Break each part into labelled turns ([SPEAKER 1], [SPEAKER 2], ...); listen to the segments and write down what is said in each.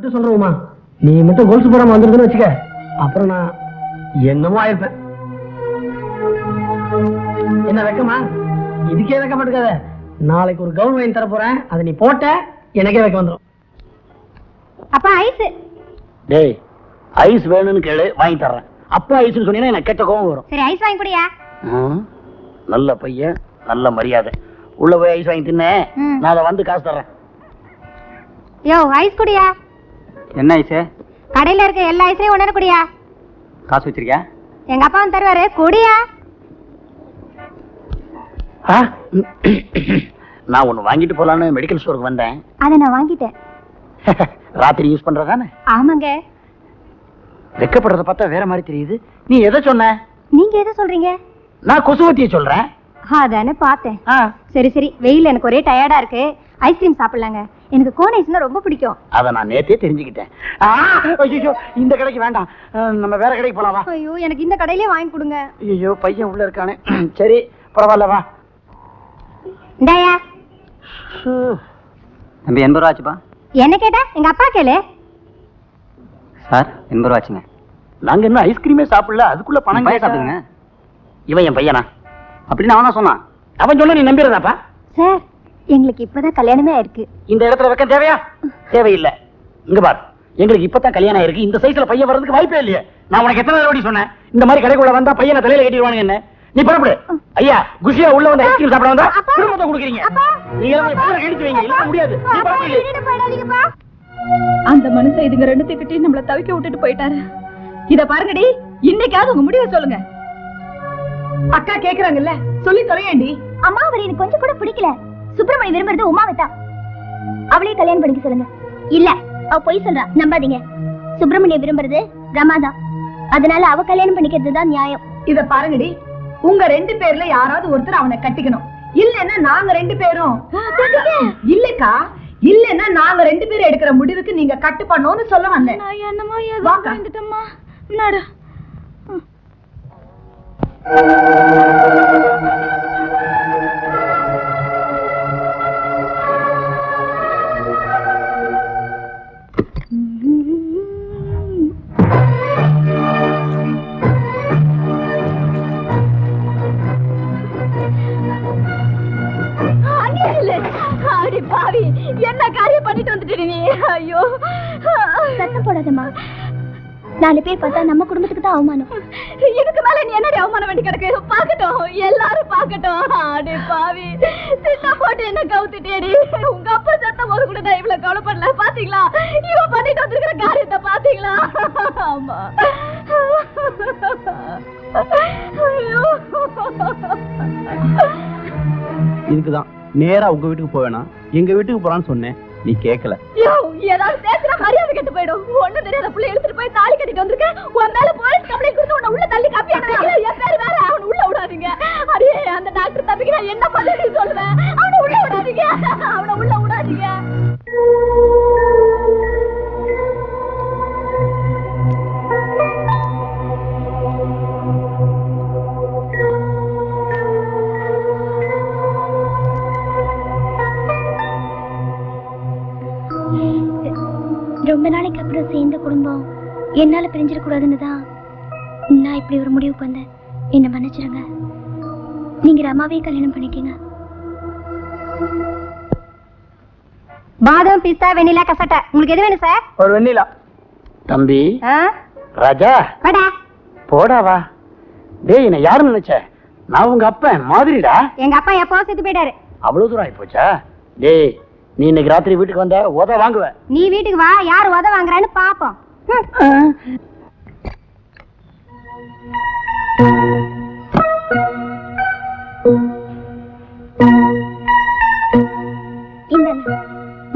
[SPEAKER 1] மட்டும் சொல்றேன், நீ மட்டும் கோல்ஸ் போடாம வந்துருதுன்னு வச்சுக்க, அப்புறம் நான் என்னமோ ஆயிருப்பேன். என்ன வெக்கமா? இதுக்கே வெக்க மாட்டேங்காத. நாளைக்கு ஒரு கவுன் வாங்கி தர போறேன், அதை நீ போட்ட எனக்கே வெக்க வந்துடும்.
[SPEAKER 2] அப்பா ஐஸ்.
[SPEAKER 3] டேய், ஐஸ் வேணும்னு கேளு, வாங்கி தர்றேன். அப்பா ஐஸ்னு சொன்னீங்கன்னா எனக்கு கெட்ட கோவம் வரும்.
[SPEAKER 2] சரி ஐஸ் வாங்கி குடியா.
[SPEAKER 3] நல்ல பையன், நல்ல மரியாதை. உள்ள போய் ஐஸ் வாங்கி தின்ன, நான் அதை வந்து காசு தர்றேன்.
[SPEAKER 2] யோ ஐஸ் குடியா.
[SPEAKER 4] என்ன ஐஸ்?
[SPEAKER 2] கடையில இருக்க எல்லா ஐஸையும் ஒண்ணு குடியா.
[SPEAKER 4] காசு வச்சிருக்கியா?
[SPEAKER 2] எங்க அப்பா வந்து தருவாரு, குடியா.
[SPEAKER 3] நான் ஒண்ணு வாங்கிட்டு போலான்னு மெடிக்கல் ஸ்டோருக்கு வந்தேன்.
[SPEAKER 2] அதை நான் வாங்கிட்டேன்.
[SPEAKER 3] ராத்திரி யூஸ் பண்றதானே?
[SPEAKER 2] ஆமாங்க.
[SPEAKER 3] வெக்கப்படுறத பார்த்தா வேற மாதிரி தெரியுது. நீ எதை சொன்ன?
[SPEAKER 2] நீங்க எதை சொல்றீங்க?
[SPEAKER 3] நான் கொசுவத்திய சொல்றேன்.
[SPEAKER 2] அதானே பார்த்தேன். சரி சரி, வெயில் எனக்கு ஒரே டயர்டா இருக்கு, ஐஸ்கிரீம் சாப்பிடலாங்க. எனக்கு கோன் ஐஸ்னா ரொம்ப பிடிக்கும்.
[SPEAKER 3] அதை நான் நேத்தே தெரிஞ்சுக்கிட்டேன். இந்த கடைக்கு வேண்டாம், நம்ம வேற கடைக்கு போலாம்.
[SPEAKER 2] ஐயோ, எனக்கு இந்த கடையிலே வாங்கி கொடுங்க.
[SPEAKER 3] ஐயோ, பையன் உள்ள இருக்கானே. சரி பரவாயில்ல, வா.
[SPEAKER 2] இந்தாயா.
[SPEAKER 4] தம்பி 80 ரூபா ஆச்சுப்பா.
[SPEAKER 2] என்ன கேட்டா? எங்க அப்பா கேளு.
[SPEAKER 4] சார் 80 ரூபா ஆச்சுங்க.
[SPEAKER 3] நாங்க என்ன ஐஸ்கிரீமே சாப்பிடல, அதுக்குள்ள பணம்
[SPEAKER 4] சாப்பிடுங்க.
[SPEAKER 3] இவன் என் பையனா?
[SPEAKER 4] அப்படின்னு அவனா சொன்னான்.
[SPEAKER 3] அவன் சொல்ல நீ நம்பிடுறதாப்பா?
[SPEAKER 2] சார், எங்களுக்கு இப்பதான் கல்யாணமே ஆயிருக்கு.
[SPEAKER 3] இந்த இடத்துல வெக்கம் தேவையா? தேவையில்லை. இங்க பார், எங்களுக்கு இப்பதான் கல்யாணம் ஆயிருக்கு. இந்த சைஸ்ல பையன் வர்றதுக்கு வாய்ப்பே இல்லையே. நான் உனக்கு எத்தனை தடவை சொன்னேன், இந்த மாதிரி கடைக்குள்ள வந்தா பையனை தலையில கட்டிடுவானுங்க. என்ன நீ புறப்படு. ஐயா, குஷியா உள்ள வந்து ஐஸ்கிரீம் சாப்பிட வந்தா குடும்பத்தை கொடுக்குறீங்க. நீங்க கழிச்சு வைங்க, இல்ல முடியாது.
[SPEAKER 5] அந்த மனுஷன் இதுங்க ரெண்டுத்துக்கிட்டே நம்மள தவிக்க விட்டுட்டு போயிட்டாரு. இத பாருங்கடி, இன்னைக்காவது உங்க முடிவை சொல்லுங்க. அக்கா கேக்குறாங்கல்ல, சொல்லி தொலையேண்டி.
[SPEAKER 2] அம்மா, அவர் எனக்கு கொஞ்சம் கூட பிடிக்கல. சுப்பிரமணி விரும்புறது உமாவை தான். அவளே கல்யாணம் பண்ணிக்க சொல்லுங்க. இல்ல, அவ பொய் சொல்றா, நம்பாதீங்க. சுப்பிரமணிய விரும்புறது ரமா தான். அதனால அவ கல்யாணம் பண்ணிக்கிறது தான் நியாயம்.
[SPEAKER 5] இத பாருங்கடி, உங்க 2 பேர்ல யாராவது ஒருத்தர் அவனை கட்டிக்கணும். இல்லன்னா நாங்க 2 பேரும். இல்லக்கா, இல்லன்னா நாங்க 2 பேரும் எடுக்கிற முடிவுக்கு நீங்க கட்டு பண்ணோம்னு சொல்ல வந்தேன்.
[SPEAKER 2] என்னமா
[SPEAKER 5] வந்துட்டம்மா நட. பாவி, என்ன காரியம் பண்ணிட்டு வந்துட்டு நீ? ஐயோ,
[SPEAKER 2] சத்தம் போடாதம்மா. 4 பேர் பார்த்தா நம்ம குடும்பத்துக்கு தான் அவமானம்.
[SPEAKER 5] இதுக்கு மேல நீ என்னடி அவமானம் வேண்டி கிடக்கு? பாக்கட்டும், எல்லாரும் பாக்கட்டும். அடே பாவி, சின்ன போட்டு என்ன கவுத்துட்டேடி. உங்க அப்பா சத்தம் போது கூட நான் இவ்வளவு கவலைப்படல. பாத்தீங்களா இவன் பண்ணிட்டு வந்திருக்கிற காரியத்தை? பாத்தீங்களா? ஆமா. ஐயோ,
[SPEAKER 4] இதுக்குதான் நேரா உங்க வீட்டுக்கு போவேனா எங்க வீட்டுக்கு போறான்னு சொன்னேன், நீ கேட்கல.
[SPEAKER 5] ஏதாவது பேசுற மரியாதை கெட்டு போயிடும். ஒண்ணு தெரியாத புள்ள எடுத்துட்டு போய் தாலி கட்டிட்டு வந்திருக்கேன். உன் மேல போலீஸ் கம்ப்ளைண்ட் கொடுத்து உன்னை உள்ள தள்ளி காப்பி அனுப்புறீங்க. என் பேரு வேற, அவனை உள்ள விடாதீங்க. அடே, அந்த டாக்டர் தம்பிக்கு நான் என்ன பண்ணி சொல்லுவேன்? அவனை உள்ள விடாதீங்க, அவனை உள்ள விடாதீங்க.
[SPEAKER 2] ரொம்ப நாளைக்கு அப்புறம் சேர்ந்த குடும்பம் என்னால பிரிஞ்சிடக்கூடாதுன்னு தான் நான் இப்படி ஒரு முடிவுக்கு வந்தேன். என்ன மன்னிச்சிருங்க. நீங்க ரமாவே கல்யாணம் பண்ணிக்கீங்க. பாதாம், பிஸ்தா, வெண்ணிலா, கசட்டை, உங்களுக்கு எது வேணும் சார்?
[SPEAKER 1] ஒரு வெண்ணிலா.
[SPEAKER 3] தம்பி ராஜா, போடாவா. டேய், நான் யாருன்னு நினைச்ச? நான் உங்க அப்பன் மாதிரிடா.
[SPEAKER 2] எங்க அப்பா எப்போ செத்து போயிட்டாரு.
[SPEAKER 3] அவ்வளவு தூரம் ஆயி போச்சா? டேய், நீ இன்னைக்கு ராத்திரி வீட்டுக்கு வந்த உத வாங்குவ.
[SPEAKER 2] நீ வீட்டுக்கு வா, யார் உத வாங்குறான்னு பாப்போம். இந்த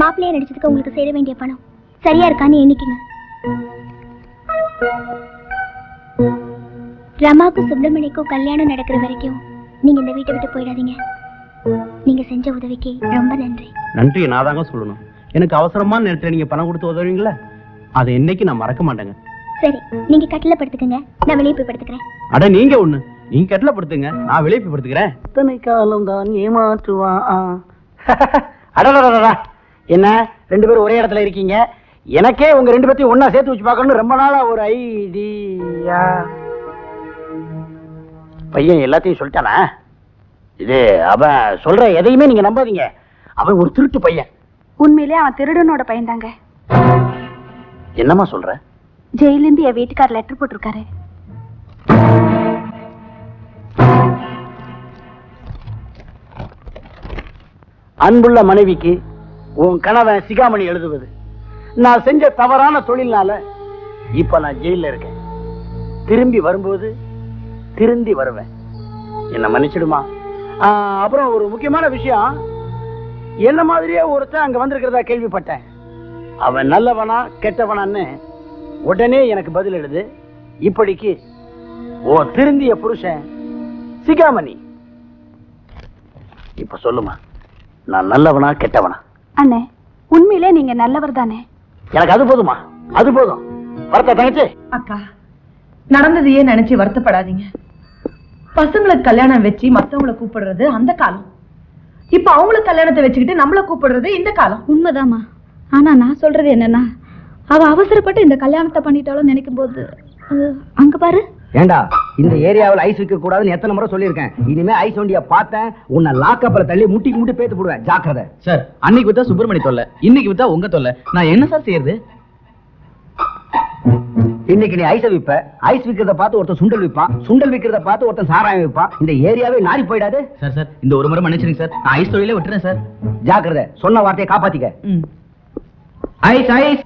[SPEAKER 2] மாப்பிள்ளைய நடிச்சதுக்கு உங்களுக்கு சேர வேண்டிய பணம் சரியா இருக்கான்னு எண்ணிக்கங்க. ரமாக்கும் சுப்பிரமணியக்கும் கல்யாணம் நடக்கிற வரைக்கும் நீங்க இந்த வீட்டை விட்டு போயிடாதீங்க. நீங்க செஞ்ச உதவிக்கு ரொம்ப நன்றி.
[SPEAKER 4] நன்றி நான் தாங்க சொல்லணும். எனக்கு அவசரமான நேரத்துல நீங்க பணம் கொடுத்து உதவுவீங்களா, அதை என்னைக்கு நான் மறக்க மாட்டேங்க.
[SPEAKER 2] சரி, நீங்க கட்டில படுத்துக்கங்க, நான் வெளியே போய் படுத்துக்கிறேன்.
[SPEAKER 4] அட நீங்க ஒண்ணு, நீங்க கட்டில படுத்துங்க, நான் வெளியே போய் படுத்துக்கிறேன்.
[SPEAKER 3] இத்தனை காலம் தான் ஏமாற்றுவான். அடடா, என்ன 2 பேரும் ஒரே இடத்துல இருக்கீங்க? எனக்கே உங்க ரெண்டு பேத்தையும் ஒண்ணா சேர்த்து வச்சு பார்க்கணும்னு ரொம்ப நாளா ஒரு ஐடியா. பையன் எல்லாத்தையும் சொல்லிட்டானா? இது அவன் சொல்ற எதையுமே நீங்க நம்பாதீங்க. அவன் ஒரு திருட்டு பையன்.
[SPEAKER 5] உண்மையிலே அவன் திருடனோட பையன் தாங்க.
[SPEAKER 3] என்னம்மா சொல்ற?
[SPEAKER 5] ஜெயில இருந்து என் வீட்டுக்கார் லெட்டர் போட்டிருக்காரு.
[SPEAKER 3] அன்புள்ள மனைவிக்கு உன் கணவன் சிகாமணி எழுதுவது, நான் செஞ்ச தவறான தொழில்னால இப்ப நான் ஜெயில இருக்கேன். திரும்பி வரும்போது திருந்தி வருவேன். என்ன மன்னிச்சிடுமா. அப்புறம் ஒரு முக்கியமான விஷயம், என்ன மாதிரியே ஒருத்தன் அங்க வந்திருக்கிறதா கேள்விப்பட்டேன். அவன் நல்லவனா கெட்டவனான்னு உடனே எனக்கு பதில் எழுது. இப்படிக்கு ஓ திருந்திய புருஷன் சிகாமணி. இப்ப சொல்லுமா, நான் நல்லவனா கெட்டவனா?
[SPEAKER 5] அண்ணே, உண்மையிலே நீங்க நல்லவர் தானே?
[SPEAKER 3] எனக்கு அது போதுமா, அது போதும். வரத்த தங்கச்சி.
[SPEAKER 6] அக்கா, நடந்ததையே நினைச்சு வருத்தப்படாதீங்க. பசங்களுக்கு கல்யாணம் வச்சு மத்தவங்களை கூப்பிடுறது அந்த காலம். இப்ப அவங்களுக்கு கல்யாணத்தை வச்சுக்கிட்டு நம்மள கூப்பிடுறது இந்த காலம்.
[SPEAKER 5] உண்மைதாமா. ஆனா நான் சொல்றது என்னன்னா, அவ அவசரப்பட்டு இந்த கல்யாணத்தை பண்ணிட்டாலும் நினைக்கும் போது அங்க பாரு.
[SPEAKER 3] ஏண்டா, இந்த ஏரியாவில் ஐஸ் விற்க கூடாதுன்னு எத்தனை முறை சொல்லியிருக்கேன். இனிமே ஐஸ் வண்டிய பார்த்தேன் உன்னை லாக்கப்ல தள்ளி முட்டிக்கு முட்டி பேத்து போடுவேன். ஜாக்கிரதை.
[SPEAKER 4] சார், அன்னைக்கு வித்தா சுப்பிரமணி தொல்லை, இன்னைக்கு வித்தா உங்க தொல்லை. நான் என்ன சார் செய்யறது?
[SPEAKER 3] இன்னைக்கு நீ ஐஸ் விப்ப, ஐஸ் விக்கிறத பார்த்து ஒருத்தன் சுண்டல் விற்பான், சுண்டல் விக்கிறத பார்த்து ஒருத்தன் சாராயம் விற்பான். இந்த ஏரியாவே நாரி போயிடாது.
[SPEAKER 4] சார் சார், இந்த ஒரு முறை மன்னிச்சிருங்க சார். நான் ஐஸ் தொழிலே விட்டுறேன் சார்.
[SPEAKER 3] ஜாக்கிரதை. சொன்ன வார்த்தையை காப்பாத்திக்க.
[SPEAKER 4] Ice ice.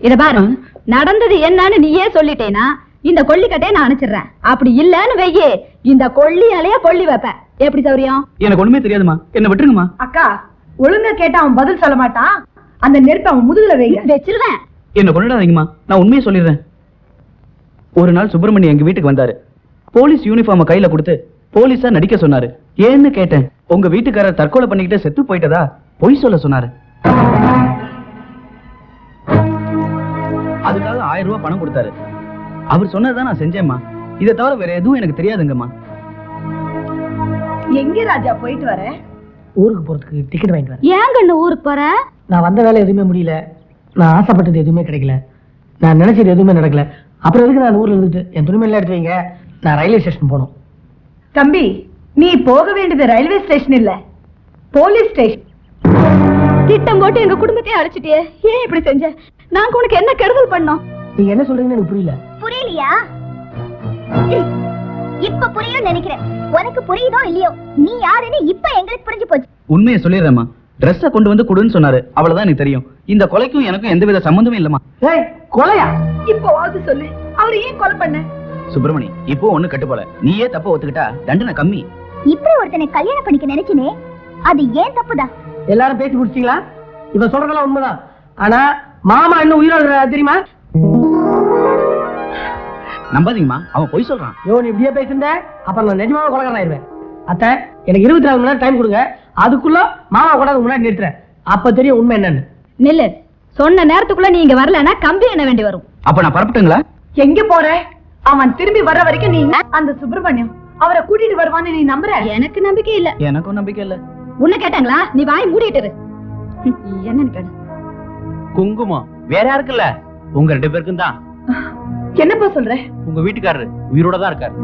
[SPEAKER 5] இத பாரு, நடந்தது என்னன்னு நீயே சொல்லிட்டேனா இந்த கொல்லிக்கட்டையை நான் அனுப்பிச்சிடுறேன். அப்படி இல்லன்னு வெய்யே, இந்த கொல்லியாலேயே கொல்லி வைப்பேன். எப்படி சௌரியம்?
[SPEAKER 4] எனக்கு ஒண்ணுமே தெரியாதுமா, என்ன விட்டுருங்கம்மா.
[SPEAKER 6] அக்கா, ஒழுங்கா கேட்டா அவன் பதில் சொல்ல மாட்டான். அந்த நெருப்பை அவன் முதுகுல
[SPEAKER 5] வச்சிருவேன்.
[SPEAKER 4] என்ன கொண்டுடாதீங்கம்மா, நான் உண்மையை சொல்லிடுறேன். ஒரு நாள் சுப்பிரமணி எங்க வீட்டுக்கு வந்தாரு. போலீஸ் யூனிஃபார்ம கையில கொடுத்து போலீஸா நடிக்க சொன்னாரு. ஏன்னு கேட்டேன். உங்க வீட்டுக்காரர் தற்கொலை பண்ணிக்கிட்டு செத்து போயிட்டதா பொய் சொல்ல சொன்னாரு. அதுக்காக 1000 ரூபாய் பணம் கொடுத்தாரு. அவர் சொன்னதுதான் நான் செஞ்சேம்மா. இதை தவிர வேற எதுவும் எனக்கு தெரியாதுங்கம்மா.
[SPEAKER 6] எங்க ராஜா போயிட்டு வர? ஊருக்கு போறதுக்கு டிக்கெட் வாங்கிட்டு வரேன்.
[SPEAKER 5] ஏன் கண்ணு ஊருக்கு போற?
[SPEAKER 1] நான் வந்த வேலை எதுவுமே முடியல. நான் ஆசைப்பட்டது எதுவுமே கிடைக்கல. நான் நினைச்சது எதுவுமே நடக்கல. அப்புறம் எதுக்கு நான் ஊர்ல இருந்துட்டு என் துணிமெல்லாம் எடுத்து வைங்க. நான் ரயில்வே ஸ்டேஷன் போகணும்.
[SPEAKER 6] தம்பி, நீ போக வேண்டியது ரயில்வே ஸ்டேஷன் இல்ல, போலீஸ் ஸ்டேஷன்.
[SPEAKER 5] திட்டம் போட்டு எங்க குடும்பத்தையே அழைச்சிட்டியே. ஏன் இப்படி செஞ்ச? நாங்க உனக்கு என்ன கெடுதல் பண்ணோம்?
[SPEAKER 1] நீங்க என்ன சொல்றீங்கன்னு எனக்கு புரியல.
[SPEAKER 2] புரியலையா? இப்ப புரியும் நினைக்கிறேன். உனக்கு புரியுதோ இல்லையோ, நீ யாருன்னு இப்ப எங்களுக்கு புரிஞ்சு போச்சு.
[SPEAKER 4] உண்மையை சொல்லிடுறேம்மா. ட்ரெஸ்ஸை கொண்டு வந்து கொடுன்னு சொன்னாரு. அவ்வளவுதான் எனக்கு தெரியும். இந்த கொலைக்கும் எனக்கும் எந்தவித சம்பந்தமே இல்லம்மா.
[SPEAKER 1] ஏய், கொலையா?
[SPEAKER 6] இப்போவாவது சொல்லு, அவரை ஏன் கொலை பண்ண?
[SPEAKER 4] சுப்பிரமணி, இப்போ ஒண்ணு கட்டு போல. நீயே தப்ப ஒத்துக்கிட்டா தண்டனை கம்மி.
[SPEAKER 2] இப்படி ஒருத்தனை கல்யாணம் பண்ணிக்க நினைச்சினே, அது ஏன் தப்புதான்?
[SPEAKER 1] எல்லாரும் பேசி முடிச்சிங்களா? இவன் சொல்றதெல்லாம் உண்மைதான். ஆனா மாமா இன்னும் உயிரோட தெரியுமா?
[SPEAKER 4] நம்பாதீங்கம்மா, அவன் பொய் சொல்றான்.
[SPEAKER 1] நீ இப்படியே பேசுற, அப்புறம் நான் நிஜமாவே கொலைகாரன் ஆயிருவேன். அத்தை, எனக்கு 24 மணி நேரம் டைம் கொடுங்க. அதுக்குள்ள மாமா கூட முன்னாடி நிறுத்துறேன். அப்ப தெரியும் உண்மை என்னன்னு.
[SPEAKER 5] நில்லு. சொன்ன நேரத்துக்குள்ள நீ இங்க வரலன்னா கம்பி என்ன வேண்டி வரும்.
[SPEAKER 4] அப்ப நான் பரப்பிட்டுங்களா?
[SPEAKER 6] எங்க போற? அவன் திரும்பி வர்ற வரைக்கும் நீ அந்த சுப்பிரமணியம் அவரை கூட்டிட்டு வருவான்னு நீ நம்புற?
[SPEAKER 5] எனக்கு நம்பிக்கை இல்ல.
[SPEAKER 4] எனக்கும் நம்பிக்கை இல்ல.
[SPEAKER 5] உன்னை கேட்டாங்களா? நீ வாய் மூடிட்டு இரு. என்னன்னு கேடு.
[SPEAKER 4] குங்குமம் வேற யாருக்குல்ல, உங்க 2 பேருக்கும் தான்.
[SPEAKER 6] என்னப்பா சொல்ற?
[SPEAKER 4] உங்க வீட்டுக்காரரு உயிரோட தான் இருக்காரு.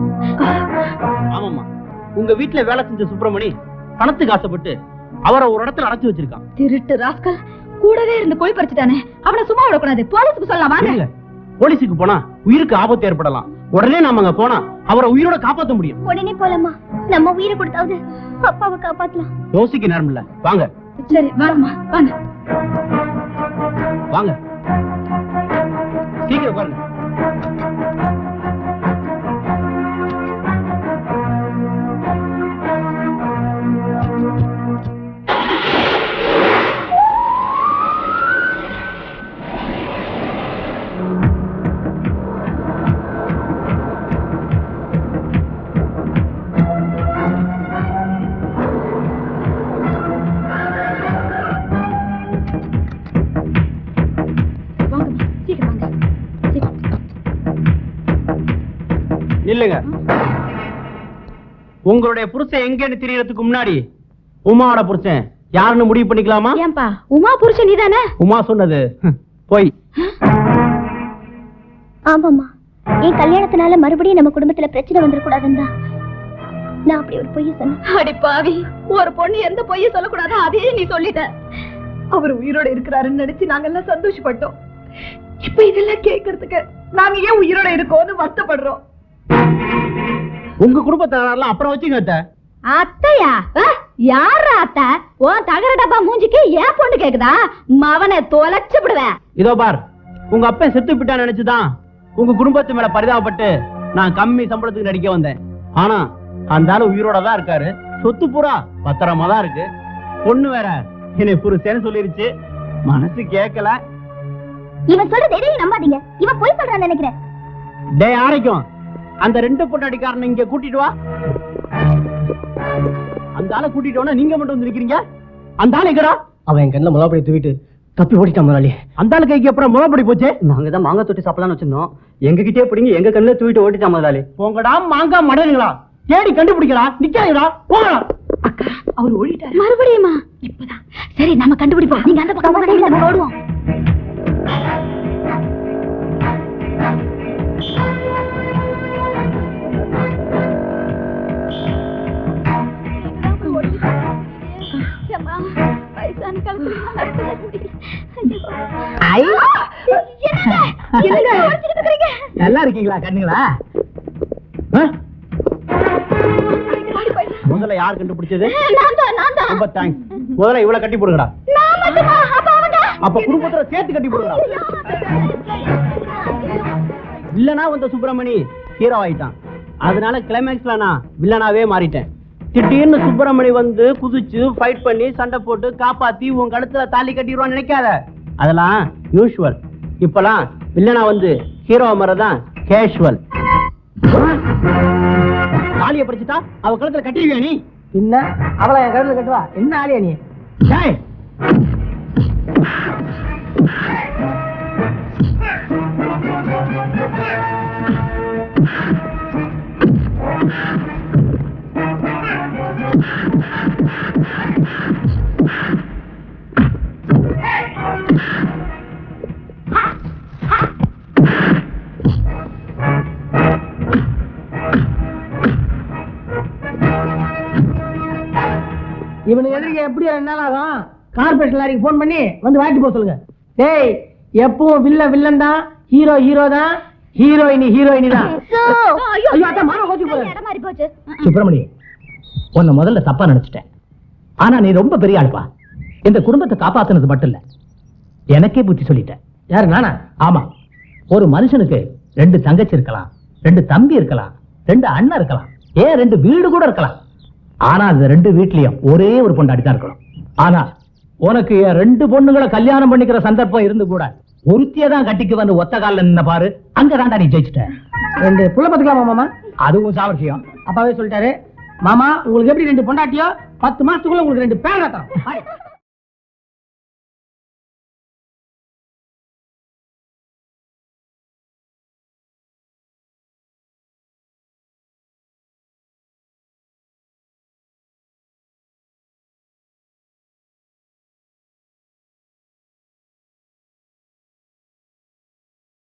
[SPEAKER 4] ஆமாமா, உங்க வீட்டுல வேலை செஞ்ச சுப்பிரமணி பணத்துக்கு ஆசைப்பட்டு அவரை ஒரு இடத்துல அடைச்சு வச்சிருக்கான்.
[SPEAKER 5] திருட்டு ராஸ்கல் கூடவே இருந்து கொலை பறிச்சுட்டானே, அவனை சும்மா விடக்கூடாது. போலீஸுக்கு சொல்லலாம் வாங்க.
[SPEAKER 4] இல்ல, போலீஸுக்கு போனா உயிருக்கு ஆபத்து ஏற்படலாம். உடனே நாம அங்க போனா அவரை உயிரோட காப்பாத்த முடியும்.
[SPEAKER 2] உடனே போலாமா? நம்ம உயிரை கொடுத்தாவது அப்பாவை காப்பாத்தலாம்.
[SPEAKER 4] யோசிக்க நேரம் இல்ல. வாங்க
[SPEAKER 5] சரி வாங்கம்மா, வாங்க
[SPEAKER 4] வாங்க, சீக்கிரம் பாருங்க.
[SPEAKER 3] இல்லங்க, உங்களுடைய புருஷன் எங்கன்னு தெரியறதுக்கு முன்னாடி உமாவோட புருஷன் யாருன்னு முடிவு பண்ணிக்கலாமா?
[SPEAKER 5] ஏன்பா உமா புருஷன் நீதானே?
[SPEAKER 3] உமா சொன்னது போய்.
[SPEAKER 2] ஆமாம்மா, என் கல்யாணத்தினால மறுபடியும் நம்ம குடும்பத்துல பிரச்சனை வந்துடக்கூடாதுன்னு தான் நான் அப்படி ஒரு பொய்ய சொன்னேன்.
[SPEAKER 5] அடி பாவி, ஒரு பொண்ணு எந்த பொய்ய சொல்லக்கூடாதோ அதையே நீ சொல்லிட்ட.
[SPEAKER 6] அவர் உயிரோட இருக்கிறாருன்னு நினைச்சு நாங்க எல்லாம் சந்தோஷப்பட்டோம். இப்ப இதெல்லாம் கேட்கறதுக்கு நாங்க ஏன் உயிரோட இருக்கோம்னு வருத்தப்படுறோம்.
[SPEAKER 3] உங்க குடும்பத்தாரெல்லாம் அப்புறம் வச்சுங்க அத்தை.
[SPEAKER 5] அத்தையா? யாரா அத்தை? ஓ தகர டப்பா மூஞ்சிக்கு ஏன் பொண்ணு கேக்குதா? மவனை தொலைச்சு விடுவேன்.
[SPEAKER 3] இதோ பார், உங்க அப்பா செத்து விட்டான்னு நினைச்சுதான் உங்க குடும்பத்து மேல பரிதாபப்பட்டு நான் கம்மி சம்பளத்துக்கு நடிக்க வந்தேன். ஆனா அந்த ஆளு உயிரோட தான் இருக்காரு. சொத்து பூரா பத்திரமா தான் இருக்கு. பொண்ணு வேற என்னை புருஷன்னு சொல்லிருச்சு. மனசு கேட்கல.
[SPEAKER 2] இவன் சொல்றது எதையும் நம்பாதீங்க. இவன் பொய் சொல்றான்னு நினைக்கிறேன்.
[SPEAKER 3] டேய் ஆரைக்கும், அந்த 2 பொண்டாட்டிக்காரனை இங்க கூட்டிட்டு வா. அந்த ஆளை கூட்டிட்டு வா. நீங்க மட்டும் வந்து நிக்கிறீங்க. அந்த ஆளு எங்கடா?
[SPEAKER 1] அவன் என் கண்ணில் முலாப்படி தூக்கிட்டு தப்பி ஓடிட்டான் முதலாளி.
[SPEAKER 3] அந்த ஆளு கைக்கு அப்புறம் முகப்படி போச்சு.
[SPEAKER 4] நாங்க தான் மாங்காய் தொட்டி சாப்பிடலாம்னு வச்சிருந்தோம். எங்க கிட்டே பிடிங்க எங்க கண்ணில் தூக்கிட்டு ஓட்டிட்டான் முதலாளி.
[SPEAKER 3] போங்கடா மாங்காய் மடலுங்களா, தேடி கண்டுபிடிக்கிறா. நிக்காதீங்களா, போங்கடா.
[SPEAKER 6] அவர் ஓடிட்டாரு.
[SPEAKER 5] மறுபடியுமா? இப்பதான் சரி, நம்ம கண்டுபிடிப்போம். நீங்க அந்த பக்கம் போங்க, இந்த பக்கம் ஓடுவோம்.
[SPEAKER 3] நல்லா இருக்கீங்களா கண்ணுங்களா? முதல்ல யார் கண்டுபிடிச்சது? ரொம்ப தேங்க்ஸ். முதல்ல இவ்வளவு கட்டி போடுங்கடா. அப்ப குடும்பத்துல சேர்த்து கட்டி போடுங்கடா. வில்லனா வந்த சுப்பிரமணி ஹீரோ ஆயிட்டான். அதனால கிளைமேக்ஸ்ல நான் வில்லனாவே மாறிட்டேன். திடீர்னு சுப்பிரமணி வந்து குதிச்சு ஃபைட் பண்ணி சண்டை போட்டு காப்பாத்தி உன் கழுத்துல தாலி கட்டிடுவான்னு நினைக்காத. அதெல்லாம் யூசுவல். இப்பெல்லாம் வில்லனா வந்து ஹீரோ மாறதான் கேஷுவல். தாலியை படிச்சுட்டா அவ கழுத்துல கட்டிடுவியா நீ?
[SPEAKER 1] என்ன அவளை என் கழுத்துல கட்டுவா? என்ன ஆளியா நீ?
[SPEAKER 3] டேய்,
[SPEAKER 1] இவனுக்கு எதிர்க்க எப்படி 2 நாள் ஆகும்? கார்பரேஷன் லாரிக்கு போன் பண்ணி வந்து வாட்டி போக சொல்லுங்க. டேய், எப்பவும் வில்லன் தான், ஹீரோ ஹீரோ தான், ஹீரோயினி ஹீரோயினி தான். ஐயோ அதான் மாமா கோச்சு போற.
[SPEAKER 4] சுப்பிரமணி, உன்னை முதல்ல தப்பா நினைச்சிட்டேன். ஆனா நீ ரொம்ப பெரிய ஆளுப்பா. இந்த குடும்பத்தை காப்பாத்துனது மட்டும் இல்ல, எனக்கே புத்தி சொல்லிட்டேன்.
[SPEAKER 1] யாரு, நானா?
[SPEAKER 4] ஆமா, ஒரு மனுஷனுக்கு 2 தங்கச்சி இருக்கலாம், 2 தம்பி இருக்கலாம், 2 அண்ணன் இருக்கலாம், ஏன் 2 வீடு கூட இருக்கலாம். ஆனா அந்த 2 வீட்லயும் ஒரே ஒரு பொண்டாட்டி தான் இருக்கணும். ஆனா உனக்கு 2 பொண்ணுங்களை கல்யாணம் பண்ணிக்கிற சந்தர்ப்பம் இருந்து கூட ஒருத்தியை தான் கட்டிக்கு வந்து ஒத்த காலில் நின்ன பாரு, அங்கதான்டா நீ ஜெயிச்சிட்ட.
[SPEAKER 1] 2 புள்ள பத்துக்கலாமா மாமா?
[SPEAKER 4] அதுவும் சாவசியம்.
[SPEAKER 1] அப்பாவே சொல்லிட்டாரு, மாமா உங்களுக்கு எப்படி 2 பொண்டாட்டியோ 10 மாசத்துக்குள்ள உங்களுக்கு 2 பேர் தரோம்.